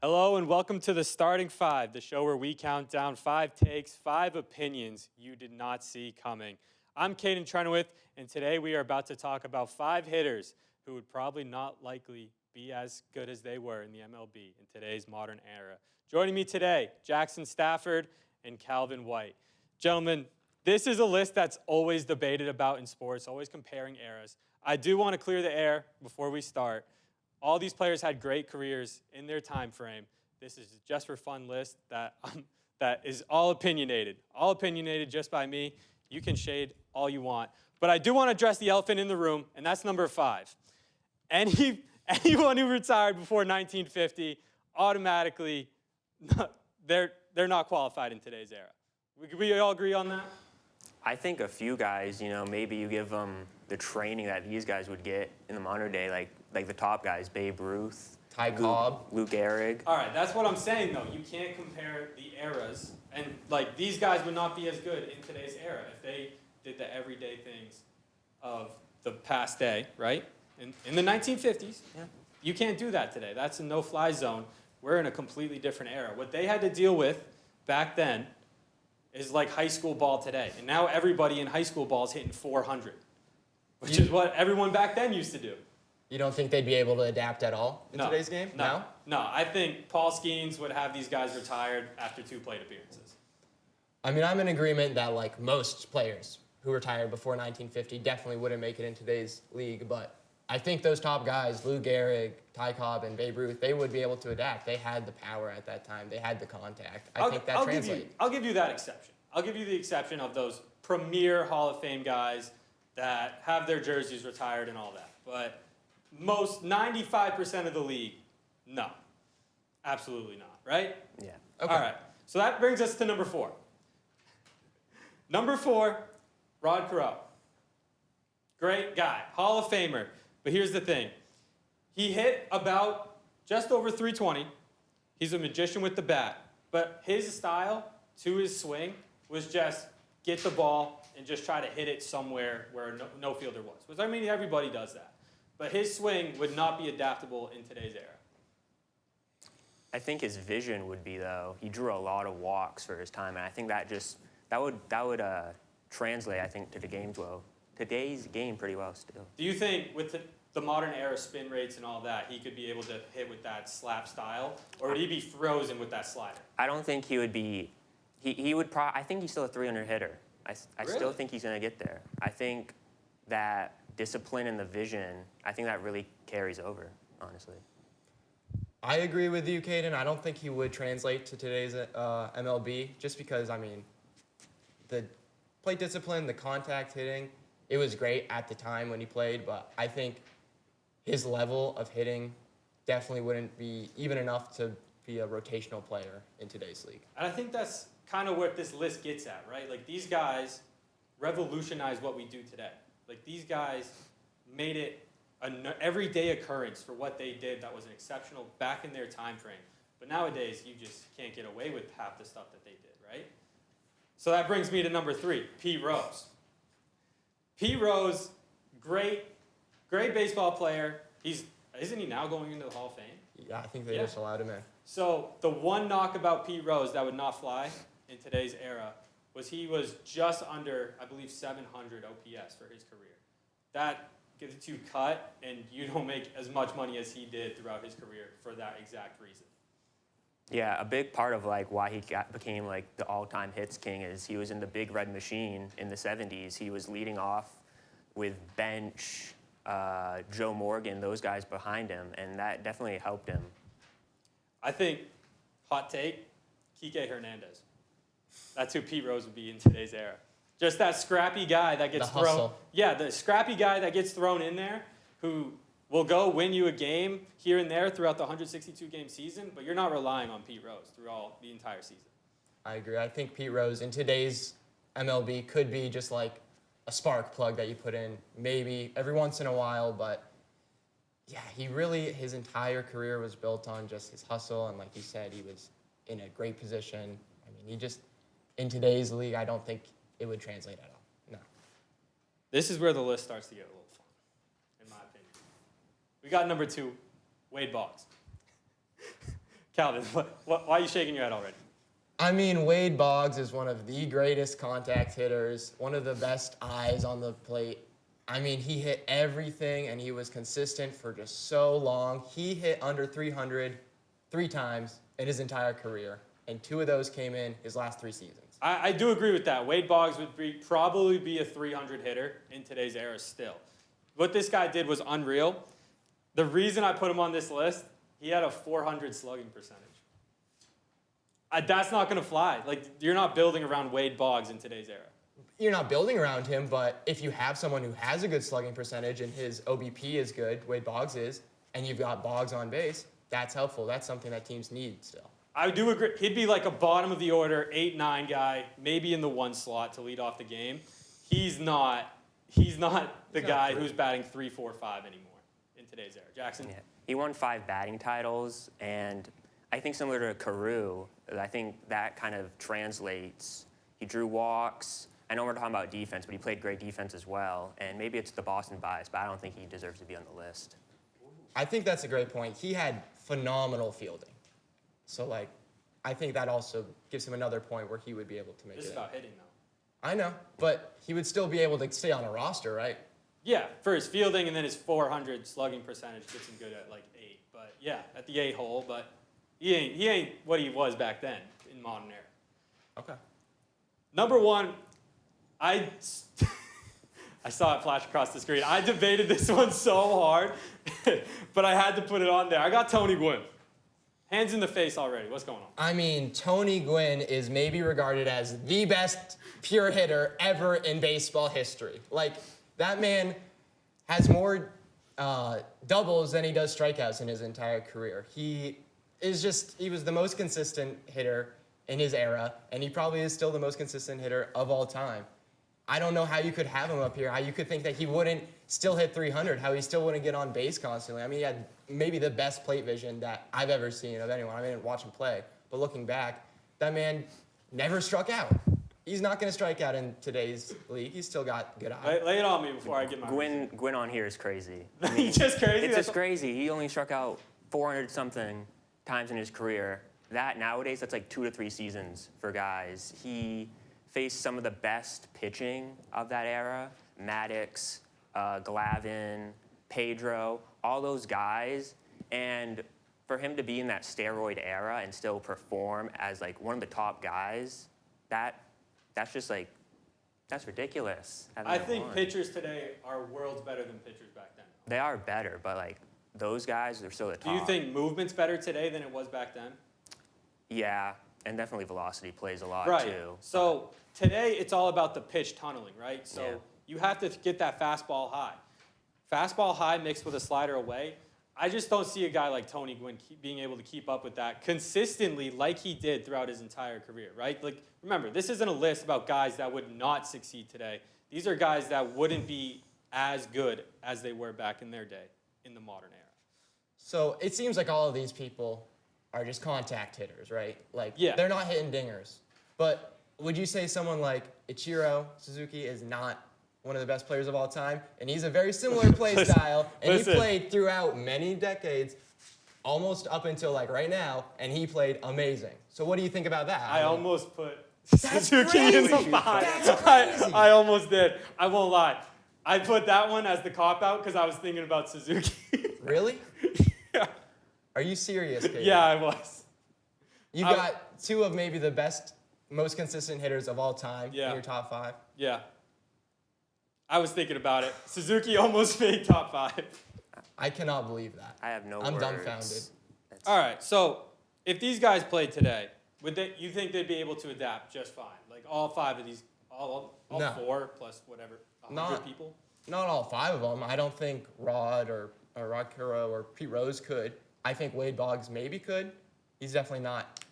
Hello and welcome to the Starting Five, the show where we count down 5 takes, 5 opinions you did not see coming. I'm Kaden Trenoweth, and today we are about to talk about 5 hitters who would probably not likely be as good as they were in the MLB in today's modern era. Joining me today, Jackson Stafford and Calvin White. Gentlemen, this is a list that's always debated about in sports, always comparing eras. I do want to clear the air before we start. All these players had great careers in their time frame. This is just for fun list that is all opinionated just by me. You can shade all you want. But I do want to address the elephant in the room, and that's number 5. Anyone who retired before 1950, automatically, they're not qualified in today's era. We all agree on that? I think a few guys, maybe you give them the training that these guys would get in the modern day, like the top guys, Babe Ruth, Ty Cobb, Lou Gehrig. All right, that's what I'm saying, though. You can't compare the eras. And, these guys would not be as good in today's era if they did the everyday things of the past day, right? In the 1950s, Yeah. You can't do that today. That's a no-fly zone. We're in a completely different era. What they had to deal with back then is like high school ball today. And now everybody in high school ball is hitting 400, which is what everyone back then used to do. You don't think they'd be able to adapt at all in No. today's game? No. I think Paul Skeens would have these guys retired after 2 plate appearances. I mean, I'm in agreement that most players who retired before 1950 definitely wouldn't make it in today's league, but I think those top guys, Lou Gehrig, Ty Cobb, and Babe Ruth, they would be able to adapt. They had the power at that time. They had the contact. I think that translates. I'll give you that exception. I'll give you the exception of those premier Hall of Fame guys that have their jerseys retired and all that. But most 95% of the league, no. Absolutely not, right? Yeah. Okay. All right. So that brings us to number 4. Number 4, Rod Carew. Great guy, Hall of Famer. But here's the thing. He hit about just over 320. He's a magician with the bat. But his style to his swing was just get the ball and just try to hit it somewhere where no fielder was. Which, I mean, everybody does that. But his swing would not be adaptable in today's era. I think his vision would be, though, he drew a lot of walks for his time, and I think that would translate, I think, to today's game pretty well still. Do you think with the modern era spin rates and all that, he could be able to hit with that slap style? Or would he be frozen with that slider? I don't think he would be. He would I think he's still a 300 hitter. I Really? still think he's going to get there. I think that discipline and the vision, I think that really carries over, honestly. I agree with you, Kaden. I don't think he would translate to today's MLB just because, the plate discipline, the contact hitting, it was great at the time when he played, but I think his level of hitting definitely wouldn't be even enough to be a rotational player in today's league. And I think that's kind of what this list gets at, right? These guys revolutionized what we do today. These guys made it an everyday occurrence for what they did that was exceptional back in their time frame. But nowadays, you just can't get away with half the stuff that they did, right? So that brings me to number 3, Pete Rose. Pete Rose, great baseball player. Isn't he now going into the Hall of Fame? Yeah, I think they just allowed him in. So the one knock about Pete Rose that would not fly in today's era was he was just under, I believe, 700 OPS for his career. That gets you cut, and you don't make as much money as he did throughout his career for that exact reason. Yeah, a big part of why he became the all-time hits king is he was in the Big Red Machine in the 70s. He was leading off with Bench, Joe Morgan, those guys behind him, and that definitely helped him. I think, hot take, Kike Hernandez. That's who Pete Rose would be in today's era. Just that scrappy guy that gets thrown. Hustle. Yeah, the scrappy guy that gets thrown in there who will go win you a game here and there throughout the 162-game season, but you're not relying on Pete Rose through the entire season. I agree. I think Pete Rose in today's MLB could be just like a spark plug that you put in maybe every once in a while, but yeah, his entire career was built on just his hustle, and like you said, he was in a great position. In today's league, I don't think it would translate at all. No. This is where the list starts to get a little fun, in my opinion. We got number 2, Wade Boggs. Calvin, why are you shaking your head already? I mean, Wade Boggs is one of the greatest contact hitters, one of the best eyes on the plate. I mean, he hit everything, and he was consistent for just so long. He hit under 300 3 times in his entire career, and 2 of those came in his last 3 seasons. I do agree with that. Wade Boggs would probably be a 300 hitter in today's era still. What this guy did was unreal. The reason I put him on this list, he had a 400 slugging percentage. That's not going to fly. Like, you're not building around Wade Boggs in today's era. You're not building around him, but if you have someone who has a good slugging percentage and his OBP is good, Wade Boggs is, and you've got Boggs on base, that's helpful. That's something that teams need still. I do agree. He'd be like a bottom of the order, 8-9 guy, maybe in the 1 slot to lead off the game. He's not the guy who's batting 3, 4, 5 anymore in today's era. Jackson? Yeah. He won 5 batting titles, and I think similar to Carew, I think that kind of translates. He drew walks. I know we're talking about defense, but he played great defense as well. And maybe it's the Boston bias, but I don't think he deserves to be on the list. I think that's a great point. He had phenomenal fielding. So, like, I think that also gives him another point where he would be able to make This is it. about hitting, though. I know, but he would still be able to stay on a roster, right? Yeah, for his fielding and then his 400 slugging percentage gets him good at like 8. But yeah, at the 8 hole, but he ain't what he was back then in modern era. Okay. Number 1, I saw it flash across the screen. I debated this one so hard, but I had to put it on there. I got Tony Gwynn. Hands in the face already. What's going on? I mean, Tony Gwynn is maybe regarded as the best pure hitter ever in baseball history. Like, that man has more doubles than he does strikeouts in his entire career. He was the most consistent hitter in his era, and he probably is still the most consistent hitter of all time. I don't know how you could have him up here, how you could think that he wouldn't still hit 300, how he still wouldn't get on base constantly. I mean, he had maybe the best plate vision that I've ever seen of anyone. I didn't watch him play, but looking back, that man never struck out. He's not going to strike out in today's league. He's still got good eye. Lay it on me before I get my Gwynn on here is crazy. I He's just crazy? It's just crazy. He only struck out 400-something times in his career. That nowadays, that's like 2 to 3 seasons for guys. He faced some of the best pitching of that era. Maddox, Glavine, Pedro, all those guys. And for him to be in that steroid era and still perform as like one of the top guys, that's just like, that's ridiculous. I think pitchers today are worlds better than pitchers back then. They are better, but like those guys, they're still the top. Do you think movement's better today than it was back then? Yeah, and definitely velocity plays a lot too. So today it's all about the pitch tunneling, right? So Yeah. you have to get that fastball high. Fastball high mixed with a slider away. I just don't see a guy like Tony Gwynn being able to keep up with that consistently like he did throughout his entire career, right? Like, remember, this isn't a list about guys that would not succeed today. These are guys that wouldn't be as good as they were back in their day in the modern era. So it seems like all of these people are just contact hitters, right? Like, Yeah. they're not hitting dingers. But would you say someone like Ichiro Suzuki is not one of the best players of all time? And he's a very similar play style, and he played throughout many decades, almost up until like right now, and he played amazing. So what do you think about that? I almost put That's Suzuki in the crazy. 5. That's crazy. I almost did. I won't lie. I put that one as the cop-out because I was thinking about Suzuki. Really? Yeah. Are you serious, Kaden? Yeah, I was. You got 2 of maybe the best, most consistent hitters of all time in your top 5. Yeah. I was thinking about it. Suzuki almost made top 5. I cannot believe that. I have no I'm words. dumbfounded. All right, so if these guys played today, you think they'd be able to adapt just fine? Like all 5 of these, all No. 4 plus whatever, 100 Not- people? Not all 5 of them. I don't think Rod or Rod Kuro or Pete Rose could. I think Wade Boggs maybe could. He's definitely not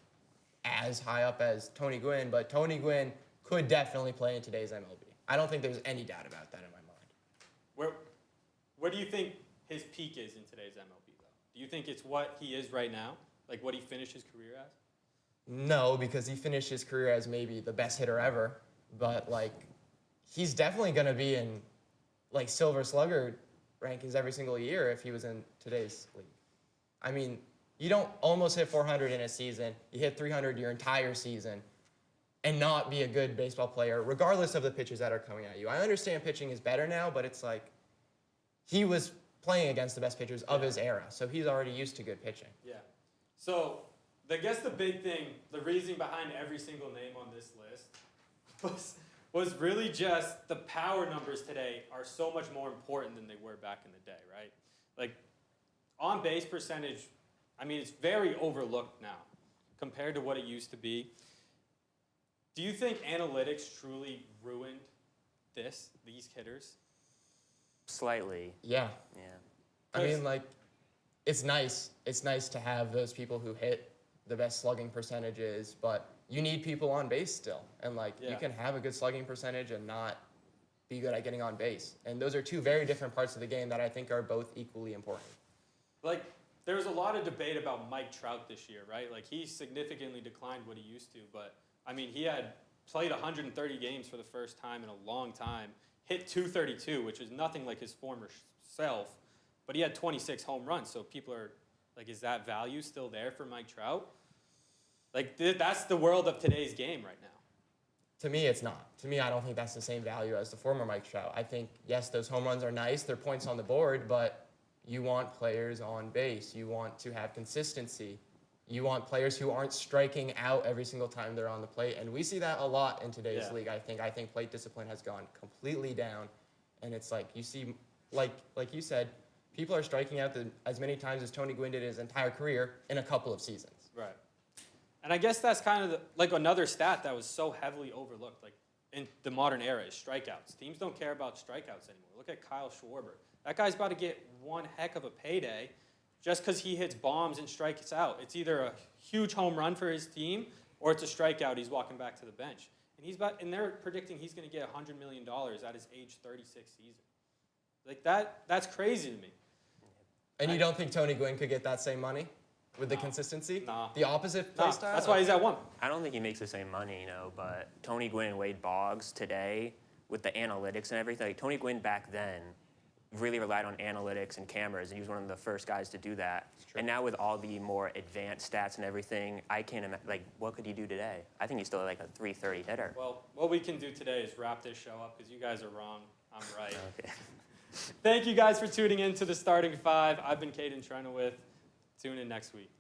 as high up as Tony Gwynn, but Tony Gwynn could definitely play in today's MLB. I don't think there's any doubt about that in my mind. Where do you think his peak is in today's MLB, though? Do you think it's what he is right now? Like what he finished his career as? No, because he finished his career as maybe the best hitter ever, but like he's definitely going to be in like Silver Slugger rankings every single year if he was in today's league. I mean, You don't almost hit 400 in a season. You hit 300 your entire season and not be a good baseball player, regardless of the pitches that are coming at you. I understand pitching is better now, but it's like he was playing against the best pitchers of his era, so he's already used to good pitching. Yeah. So I guess the big thing, the reason behind every single name on this list was really just the power numbers today are so much more important than they were back in the day, right? Like on base percentage, I mean, it's very overlooked now compared to what it used to be. Do you think analytics truly ruined these hitters? Slightly. Yeah. Yeah. I mean, like, it's nice. It's nice to have those people who hit the best slugging percentages, but you need people on base still. And, like, you can have a good slugging percentage and not be good at getting on base. And those are two very different parts of the game that I think are both equally important. Like, there was a lot of debate about Mike Trout this year, right? Like, he significantly declined what he used to, but, I mean, he had played 130 games for the first time in a long time, hit 232, which is nothing like his former self, but he had 26 home runs, so people are like, is that value still there for Mike Trout? Like, that's the world of today's game right now. To me, it's not. To me, I don't think that's the same value as the former Mike Trout. I think, yes, those home runs are nice, they're points on the board, but you want players on base. You want to have consistency. You want players who aren't striking out every single time they're on the plate, and we see that a lot in today's league. I think plate discipline has gone completely down, and it's like you see, like you said, people are striking out as many times as Tony Gwynn did his entire career in a couple of seasons. Right. And I guess that's kind of like another stat that was so heavily overlooked, like in the modern era, is strikeouts. Teams don't care about strikeouts anymore. Look at Kyle Schwarber. That guy's about to get one heck of a payday just because he hits bombs and strikes out. It's either a huge home run for his team or it's a strikeout. He's walking back to the bench. And they're predicting he's going to get $100 million at his age 36 season. Like that's crazy to me. And you don't think Tony Gwynn could get that same money with the consistency? No. The opposite play No, style? that's why he's at one. I don't think he makes the same money, but Tony Gwynn and Wade Boggs today, with the analytics and everything, like Tony Gwynn back then really relied on analytics and cameras, and he was one of the first guys to do that. And now with all the more advanced stats and everything, I can't imagine, like, what could he do today? I think he's still like a 330 hitter. Well, what we can do today is wrap this show up because you guys are wrong. I'm right. Okay. Thank you guys for tuning in to the Starting Five. I've been Kaden Trenoweth. Tune in next week.